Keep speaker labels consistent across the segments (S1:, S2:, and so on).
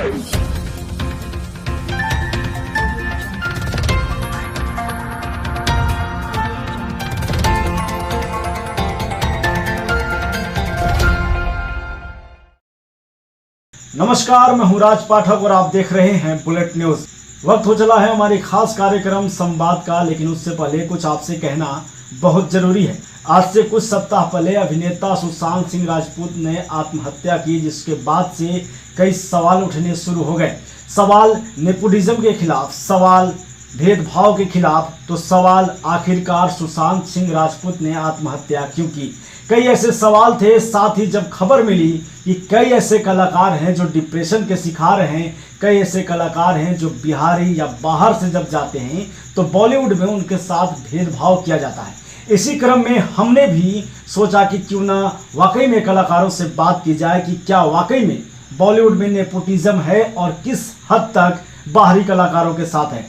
S1: नमस्कार, मैं हूं राज पाठक और आप देख रहे हैं बुलेट न्यूज। वक्त हो चला है हमारी खास कार्यक्रम संवाद का, लेकिन उससे पहले कुछ आपसे कहना बहुत जरूरी है। आज से कुछ सप्ताह पहले अभिनेता सुशांत सिंह राजपूत ने आत्महत्या की, जिसके बाद से कई सवाल उठने शुरू हो गए। सवाल नेपोटिज्म के खिलाफ, सवाल भेदभाव के खिलाफ, तो सवाल आखिरकार सुशांत सिंह राजपूत ने आत्महत्या क्यों की। कई ऐसे सवाल थे। साथ ही जब खबर मिली कि कई ऐसे कलाकार हैं जो डिप्रेशन के शिकार हैं, कई ऐसे कलाकार हैं जो बिहारी या बाहर से जब जाते हैं तो बॉलीवुड में उनके साथ भेदभाव किया जाता है। इसी क्रम में हमने भी सोचा कि क्यों ना वाकई में कलाकारों से बात की जाए कि क्या वाकई में बॉलीवुड में नेपोटिज्म है और किस हद तक बाहरी कलाकारों के साथ है।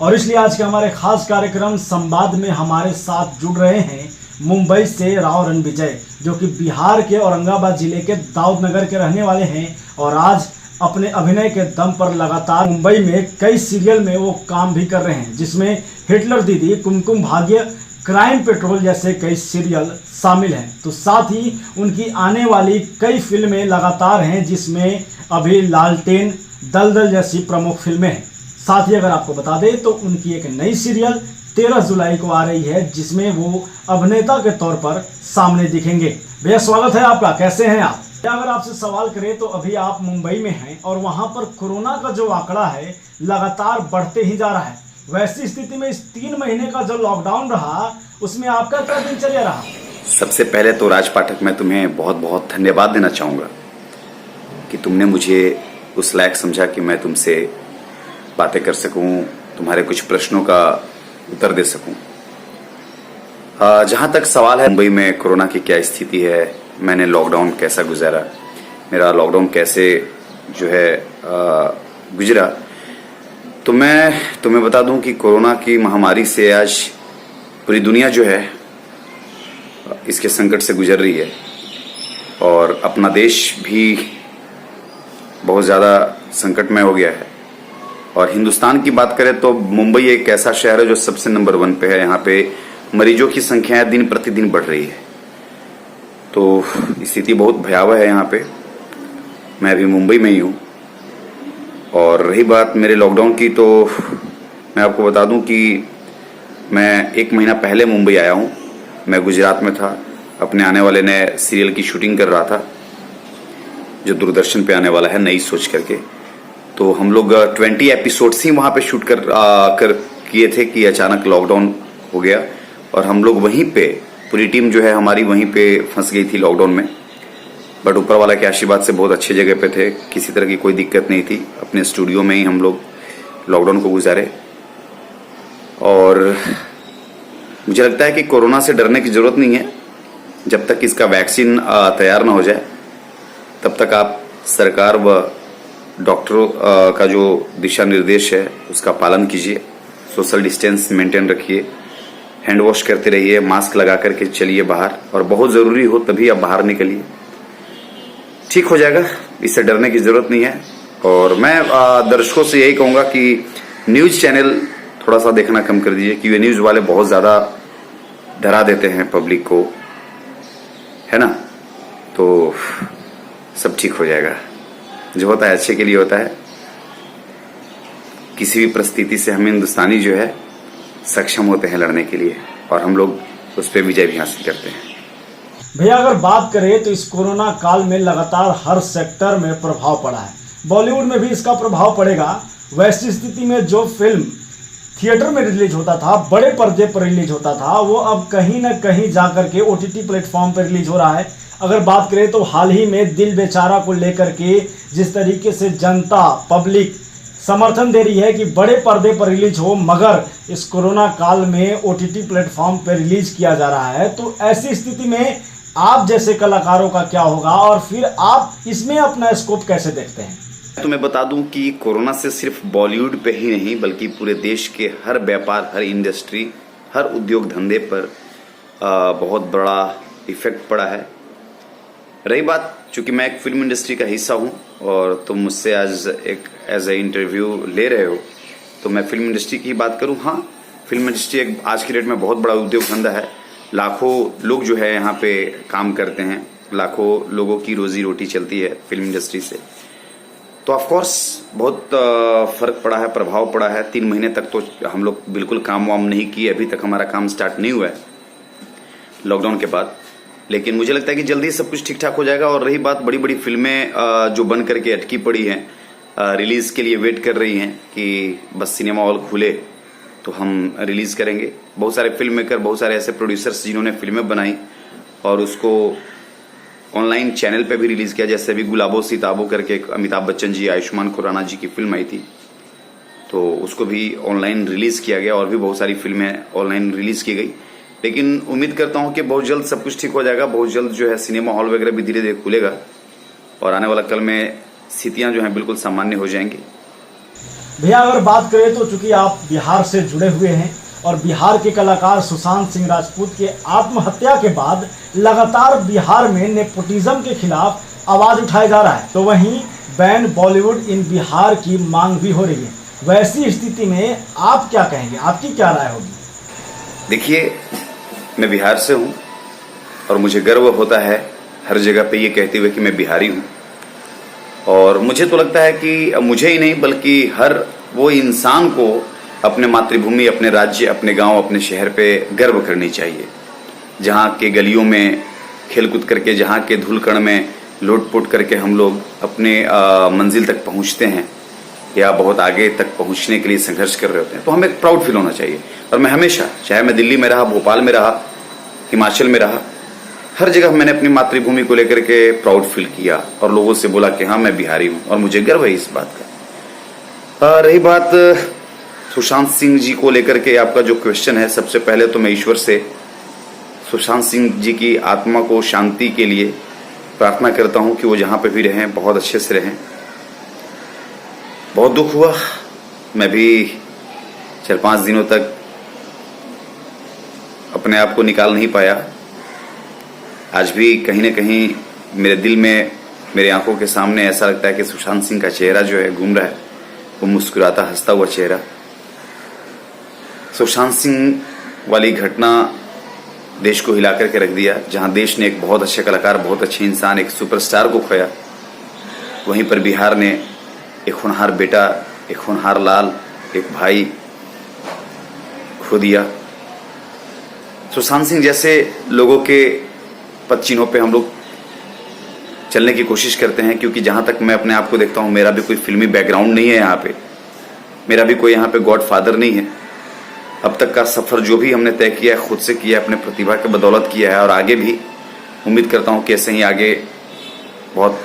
S1: और इसलिए आज के हमारे खास कार्यक्रम संवाद में हमारे साथ जुड़ रहे हैं मुंबई से राव रणविजय, जो कि बिहार के औरंगाबाद जिले के दाऊदनगर के रहने वाले हैं और आज अपने अभिनय के दम पर लगातार मुंबई में कई सीरियल में वो काम भी कर रहे हैं, जिसमें हिटलर दीदी, कुमकुम भाग्य, क्राइम पेट्रोल जैसे कई सीरियल शामिल हैं। तो साथ ही उनकी आने वाली कई फिल्में लगातार हैं, जिसमें अभी लालटेन, दलदल जैसी प्रमुख फिल्में हैं। साथ ही अगर आपको बता दें तो उनकी एक नई सीरियल 13 जुलाई को आ रही है, जिसमें वो अभिनेता के तौर पर सामने दिखेंगे। भैया स्वागत है आपका, कैसे हैं आप? अगर आपसे सवाल करें तो अभी आप मुंबई में हैं और वहां पर कोरोना का जो आंकड़ा है लगातार बढ़ते ही जा रहा है। वैसी स्थिति में इस 3 महीने का जो लॉकडाउन रहा, उसमें आपका क्या दिनचर्या रहा?
S2: सबसे पहले तो राज पाठक, मैं तुम्हें बहुत बहुत धन्यवाद देना चाहूँगा कि तुमने मुझे उस लायक समझा कि मैं तुमसे बातें कर सकूं, तुम्हारे कुछ प्रश्नों का उत्तर दे सकूं। जहां तक सवाल है मुंबई में कोरोना की क्या स्थिति है, मैंने लॉकडाउन कैसा गुजारा, मेरा लॉकडाउन कैसे जो है गुजरा, तो मैं तुम्हें बता दूं कि कोरोना की महामारी से आज पूरी दुनिया जो है इसके संकट से गुजर रही है और अपना देश भी बहुत ज़्यादा संकटमय हो गया है। और हिंदुस्तान की बात करें तो मुंबई एक ऐसा शहर है जो सबसे नंबर 1 पे है। यहाँ पे मरीजों की संख्या दिन प्रतिदिन बढ़ रही है, तो स्थिति बहुत भयावह है यहाँ पे। मैं अभी मुंबई में ही हूँ। और रही बात मेरे लॉकडाउन की, तो मैं आपको बता दूं कि मैं 1 महीना पहले मुंबई आया हूँ। मैं गुजरात में था, अपने आने वाले नए सीरियल की शूटिंग कर रहा था जो दूरदर्शन पे आने वाला है, नई सोच करके। तो हम लोग 20 एपिसोड्स ही वहाँ पे शूट कर किए थे कि अचानक लॉकडाउन हो गया और हम लोग वहीं पे, पूरी टीम जो है हमारी वहीं पे फंस गई थी लॉकडाउन में। बट ऊपर वाला के आशीर्वाद से बहुत अच्छे जगह पे थे, किसी तरह की कोई दिक्कत नहीं थी। अपने स्टूडियो में ही हम लोग लॉकडाउन को गुजारे। और मुझे लगता है कि कोरोना से डरने की जरूरत नहीं है। जब तक इसका वैक्सीन तैयार ना हो जाए तब तक आप सरकार व डॉक्टरों का जो दिशा निर्देश है उसका पालन कीजिए, सोशल डिस्टेंस मेंटेन रखिए, हैंड वॉश करते रहिए, मास्क लगा करके चलिए बाहर, और बहुत ज़रूरी हो तभी आप बाहर निकलिए। ठीक हो जाएगा, इससे डरने की ज़रूरत नहीं है। और मैं दर्शकों से यही कहूँगा कि न्यूज़ चैनल थोड़ा सा देखना कम कर दीजिए, क्योंकि न्यूज़ वाले बहुत ज़्यादा डरा देते हैं पब्लिक को, है ना। तो सब ठीक हो जाएगा, जो होता है अच्छे के लिए होता है। किसी भी परिस्थिति से हम हिंदुस्तानी जो है सक्षम होते हैं लड़ने के लिए, और हम लोग उस पर विजय भी हासिल करते हैं।
S1: भैया अगर बात करें तो इस कोरोना काल में लगातार हर सेक्टर में प्रभाव पड़ा है, बॉलीवुड में भी इसका प्रभाव पड़ेगा। वैसी स्थिति में जो फिल्म थिएटर में रिलीज होता था, बड़े पर्दे पर रिलीज होता था, वो अब कहीं ना कहीं जाकर के OTT प्लेटफॉर्म पर रिलीज हो रहा है। अगर बात करें तो हाल ही में दिल बेचारा को लेकर के जिस तरीके से जनता, पब्लिक समर्थन दे रही है कि बड़े पर्दे पर रिलीज हो, मगर इस कोरोना काल में OTT प्लेटफॉर्म पर रिलीज किया जा रहा है, तो ऐसी स्थिति में आप जैसे कलाकारों का क्या होगा और फिर आप इसमें अपना स्कोप कैसे देखते हैं?
S2: तुम्हें बता दूं कि कोरोना से सिर्फ बॉलीवुड पे ही नहीं बल्कि पूरे देश के हर व्यापार, हर इंडस्ट्री, हर उद्योग धंधे पर बहुत बड़ा इफेक्ट पड़ा है। रही बात, चूंकि मैं एक फिल्म इंडस्ट्री का हिस्सा हूं और तुम मुझसे आज एक एज ए इंटरव्यू ले रहे हो, तो मैं फिल्म इंडस्ट्री की बात करूं। हाँ, फिल्म इंडस्ट्री एक आज की डेट में बहुत बड़ा उद्योग धंधा है। लाखों लोग जो है यहाँ पे काम करते हैं, लाखों लोगों की रोजी रोटी चलती है फिल्म इंडस्ट्री से। तो ऑफ कोर्स बहुत फर्क पड़ा है, प्रभाव पड़ा है। 3 महीने तक तो हम लोग बिल्कुल काम वाम नहीं किए, अभी तक हमारा काम स्टार्ट नहीं हुआ है लॉकडाउन के बाद। लेकिन मुझे लगता है कि जल्दी सब कुछ ठीक ठाक हो जाएगा। और रही बात बड़ी बड़ी फिल्में जो बन करके अटकी पड़ी हैं, रिलीज के लिए वेट कर रही हैं कि बस सिनेमा हॉल खुले तो हम रिलीज करेंगे। बहुत सारे फिल्म मेकर, बहुत सारे ऐसे प्रोड्यूसर्स जिन्होंने फिल्में बनाई और उसको ऑनलाइन चैनल पे भी रिलीज किया, जैसे अभी गुलाबो सिताबो करके एक अमिताभ बच्चन जी, आयुष्मान खुराना जी की फिल्म आई थी, तो उसको भी ऑनलाइन रिलीज किया गया। और भी बहुत सारी फिल्में ऑनलाइन रिलीज की गई। लेकिन उम्मीद करता हूं कि बहुत जल्द सब कुछ ठीक हो जाएगा। बहुत जल्द जो है सिनेमा हॉल वगैरह भी धीरे धीरे खुलेगा और आने वाला कल में स्थितियां जो हैं बिल्कुल सामान्य हो जाएंगी।
S1: भैया अगर बात करें तो चूंकि आप बिहार से जुड़े हुए हैं और बिहार के कलाकार सुशांत सिंह राजपूत के आत्महत्या के बाद लगातार बिहार में नेपोटिज्म के खिलाफ आवाज उठाया जा रहा है, तो वहीं बैन बॉलीवुड इन बिहार की मांग भी हो रही है। वैसी स्थिति में आप क्या कहेंगे, आपकी क्या राय होगी?
S2: देखिए, मैं बिहार से हूं और मुझे गर्व होता है हर जगह पे ये कहते हुए कि मैं बिहारी हूं। और मुझे तो लगता है कि मुझे ही नहीं बल्कि हर वो इंसान को अपने मातृभूमि, अपने राज्य, अपने गांव, अपने शहर पे गर्व करनी चाहिए। जहां के गलियों में खेलकूद करके, जहां के धूलकण में लूट-पुट करके हम लोग अपने मंजिल तक पहुंचते हैं या बहुत आगे तक पहुंचने के लिए संघर्ष कर रहे होते हैं, तो हमें प्राउड फील होना चाहिए। और मैं हमेशा, चाहे मैं दिल्ली में रहा, भोपाल में रहा, हिमाचल में रहा, हर जगह मैंने अपनी मातृभूमि को लेकर के प्राउड फील किया और लोगों से बोला कि हाँ मैं बिहारी हूं और मुझे गर्व है इस बात का। रही बात सुशांत सिंह जी को लेकर के आपका जो क्वेश्चन है, सबसे पहले तो मैं ईश्वर से सुशांत सिंह जी की आत्मा को शांति के लिए प्रार्थना करता हूं कि वो जहां पे भी रहें बहुत अच्छे से रहें। बहुत दुख हुआ, मैं भी 4-5 दिनों तक अपने आप को निकाल नहीं पाया। आज भी कहीं न कहीं मेरे दिल में, मेरे आंखों के सामने ऐसा लगता है कि सुशांत सिंह का चेहरा जो है घूम रहा है, वो मुस्कुराता हंसता हुआ चेहरा। सुशांत सिंह वाली घटना देश को हिला करके रख दिया। जहां देश ने एक बहुत अच्छे कलाकार, बहुत अच्छे इंसान, एक सुपरस्टार को खोया, वहीं पर बिहार ने एक होनहार बेटा, एक होनहार लाल, एक भाई खो दिया। सुशांत सिंह जैसे लोगों के पद चिन्हों पे हम लोग चलने की कोशिश करते हैं, क्योंकि जहां तक मैं अपने आप को देखता हूं, मेरा भी कोई फिल्मी बैकग्राउंड नहीं है यहाँ पे, मेरा भी कोई यहाँ पे गॉड फादर नहीं है। अब तक का सफर जो भी हमने तय किया है, खुद से किया है, अपने प्रतिभा के बदौलत किया है और आगे भी उम्मीद करता हूं कि ऐसे ही आगे बहुत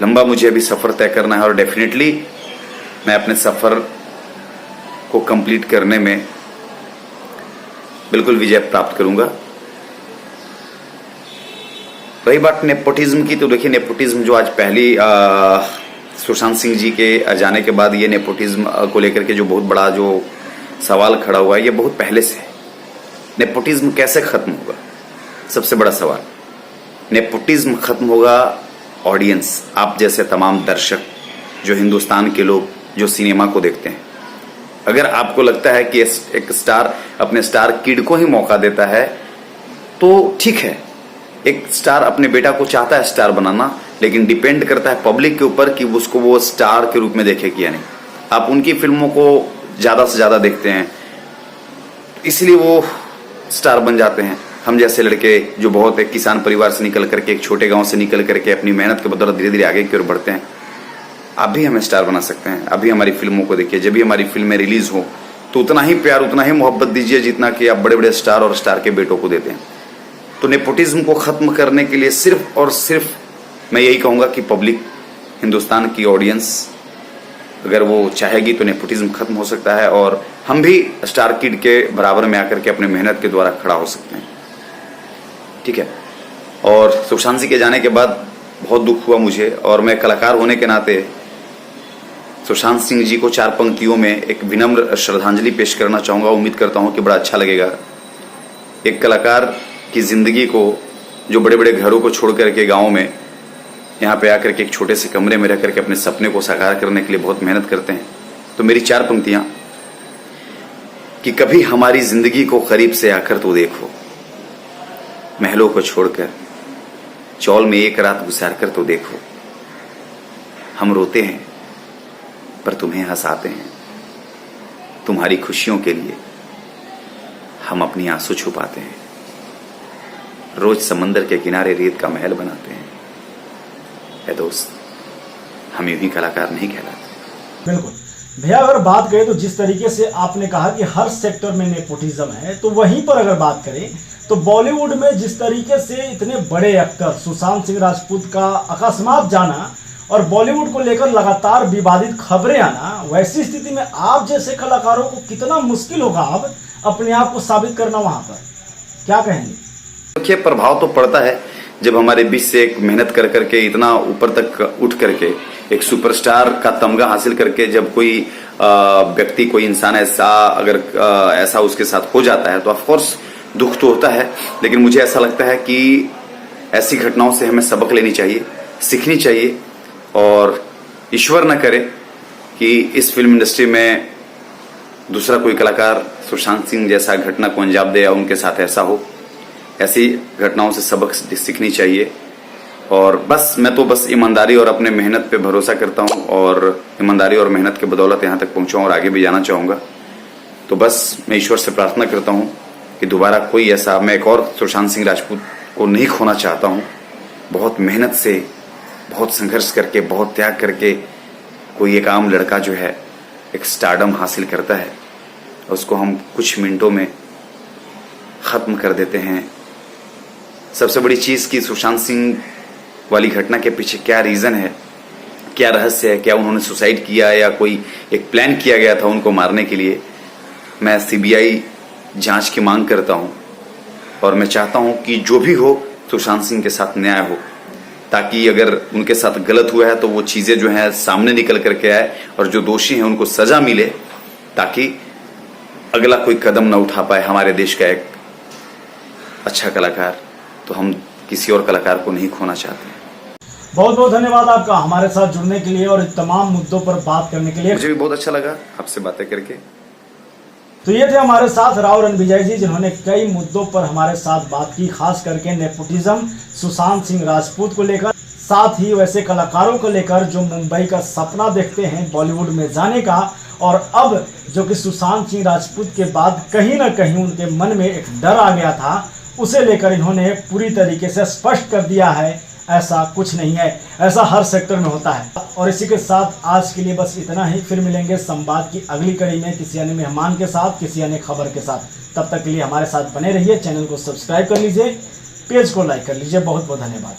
S2: लंबा मुझे अभी सफर तय करना है और डेफिनेटली मैं अपने सफर को कंप्लीट करने में बिल्कुल विजय प्राप्त करूंगा। रही बात नेपोटिज्म की, तो देखिए नेपोटिज्म जो आज पहली सुशांत सिंह जी के जाने के बाद ये नेपोटिज्म को लेकर के जो बहुत बड़ा जो सवाल खड़ा हुआ है, ये बहुत पहले से है। नेपोटिज्म कैसे खत्म होगा? सबसे बड़ा सवाल। नेपोटिज्म खत्म होगा ऑडियंस, आप जैसे तमाम दर्शक, जो हिंदुस्तान के लोग जो सिनेमा को देखते हैं। अगर आपको लगता है कि एक स्टार अपने स्टार किड को ही मौका देता है तो ठीक है, एक स्टार अपने बेटा को चाहता है स्टार बनाना, लेकिन डिपेंड करता है पब्लिक के ऊपर कि उसको वो स्टार के रूप में देखे या नहीं। आप उनकी फिल्मों को ज्यादा से ज्यादा देखते हैं, इसलिए वो स्टार बन जाते हैं। हम जैसे लड़के जो बहुत एक किसान परिवार से निकल करके, एक छोटे गांव से निकल करके अपनी मेहनत के बदौलत धीरे धीरे आगे की ओर बढ़ते हैं, आप भी हमें स्टार बना सकते हैं। अभी हमारी फिल्मों को देखिए, जब भी हमारी फिल्में रिलीज हो तो उतना ही प्यार, उतना ही मोहब्बत दीजिए जितना कि आप बड़े बड़े स्टार और स्टार के बेटों को देते हैं। तो नेपोटिज्म को खत्म करने के लिए सिर्फ और सिर्फ मैं यही कहूंगा कि पब्लिक, हिंदुस्तान की ऑडियंस अगर वो चाहेगी तो नेपोटिज्म खत्म हो सकता है और हम भी स्टार किड के बराबर में आकर के अपने मेहनत के द्वारा खड़ा हो सकते हैं। ठीक है। और सुशांत सिंह के जाने के बाद बहुत दुख हुआ मुझे, और मैं कलाकार होने के नाते सुशांत सिंह जी को 4 पंक्तियों में एक विनम्र श्रद्धांजलि पेश करना चाहूंगा। उम्मीद करता हूं कि बड़ा अच्छा लगेगा। एक कलाकार की जिंदगी को, जो बड़े बड़े घरों को छोड़ करके गाँव में यहाँ पे आकर के एक छोटे से कमरे में रह करके अपने सपने को साकार करने के लिए बहुत मेहनत करते हैं। तो मेरी 4 पंक्तियां कि कभी हमारी जिंदगी को करीब से आकर तो देखो, महलों को छोड़कर चौल में एक रात गुजार कर तो देखो। हम रोते हैं पर तुम्हें हंसाते हैं, तुम्हारी खुशियों के लिए हम अपनी आंसू छुपाते हैं। रोज समंदर के किनारे रेत का महल बनाते हैं। ए दोस्त, हम यूं ही कलाकार नहीं कहलाते।
S1: बिल्कुल भैया, अगर बात करें तो जिस तरीके से आपने कहा कि हर सेक्टर में नेपोटिज्म है, तो वहीं पर अगर बात करें तो बॉलीवुड में जिस तरीके से इतने बड़े एक्टर सुशांत सिंह राजपूत का अकस्मात जाना और बॉलीवुड को लेकर लगातार विवादित खबरें आना, वैसी स्थिति में आप जैसे कलाकारों को कितना मुश्किल होगा अब अपने आप को साबित करना वहां पर, क्या कहेंगे?
S2: देखिए, प्रभाव तो पड़ता है जब हमारे बीच से एक मेहनत कर करके इतना ऊपर तक उठ करके एक सुपरस्टार का तमगा हासिल करके जब कोई व्यक्ति, कोई इंसान ऐसा अगर ऐसा उसके साथ हो जाता है तो ऑफ कोर्स दुख तो होता है। लेकिन मुझे ऐसा लगता है कि ऐसी घटनाओं से हमें सबक लेनी चाहिए, सीखनी चाहिए, और ईश्वर न करे कि इस फिल्म इंडस्ट्री में दूसरा कोई कलाकार सुशांत सिंह जैसा घटना को अंजाम दे या उनके साथ ऐसा हो। ऐसी घटनाओं से सबक सीखनी चाहिए। और बस मैं तो बस ईमानदारी और अपने मेहनत पे भरोसा करता हूँ, और ईमानदारी और मेहनत के बदौलत यहाँ तक पहुँचा और आगे भी जाना चाहूँगा। तो बस मैं ईश्वर से प्रार्थना करता हूँ कि दोबारा कोई ऐसा, मैं एक और सुशांत सिंह राजपूत को नहीं खोना चाहता हूँ। बहुत मेहनत से, बहुत संघर्ष करके, बहुत त्याग करके कोई एक आम लड़का जो है एक स्टारडम हासिल करता है, उसको हम कुछ मिनटों में ख़त्म कर देते हैं। सबसे बड़ी चीज़ कि सुशांत सिंह वाली घटना के पीछे क्या रीज़न है, क्या रहस्य है, क्या उन्होंने सुसाइड किया या कोई एक प्लान किया गया था उनको मारने के लिए। मैं सीबीआई जांच की मांग करता हूं और मैं चाहता हूं कि जो भी हो सुशांत सिंह के साथ न्याय हो, ताकि अगर उनके साथ गलत हुआ है तो वो चीज़ें जो हैं सामने निकल करके आए और जो दोषी हैं उनको सज़ा मिले, ताकि अगला कोई कदम न उठा पाए हमारे देश का एक अच्छा कलाकार। तो हम किसी और कलाकार को नहीं खोना चाहते।
S1: बहुत बहुत धन्यवाद आपका हमारे साथ जुड़ने के लिए और तमाम मुद्दों पर बात करने के लिए।
S2: मुझे भी बहुत अच्छा लगा आपसे बातें करके।
S1: तो ये थे हमारे साथ राव रणविजय जी, जिन्होंने कई मुद्दों पर हमारे साथ बात की, खास करके नेपोटिज्म, सुशांत सिंह राजपूत को लेकर, साथ ही वैसे कलाकारों को लेकर जो मुंबई का सपना देखते हैं बॉलीवुड में जाने का, और अब जो कि सुशांत सिंह राजपूत के बाद कहीं ना कहीं उनके मन में एक डर आ गया था, उसे लेकर इन्होंने पूरी तरीके से स्पष्ट कर दिया है ऐसा कुछ नहीं है, ऐसा हर सेक्टर में होता है। और इसी के साथ आज के लिए बस इतना ही। फिर मिलेंगे संवाद की अगली कड़ी में किसी अन्य मेहमान के साथ, किसी अन्य खबर के साथ। तब तक के लिए हमारे साथ बने रहिए। चैनल को सब्सक्राइब कर लीजिए, पेज को लाइक कर लीजिए। बहुत बहुत धन्यवाद।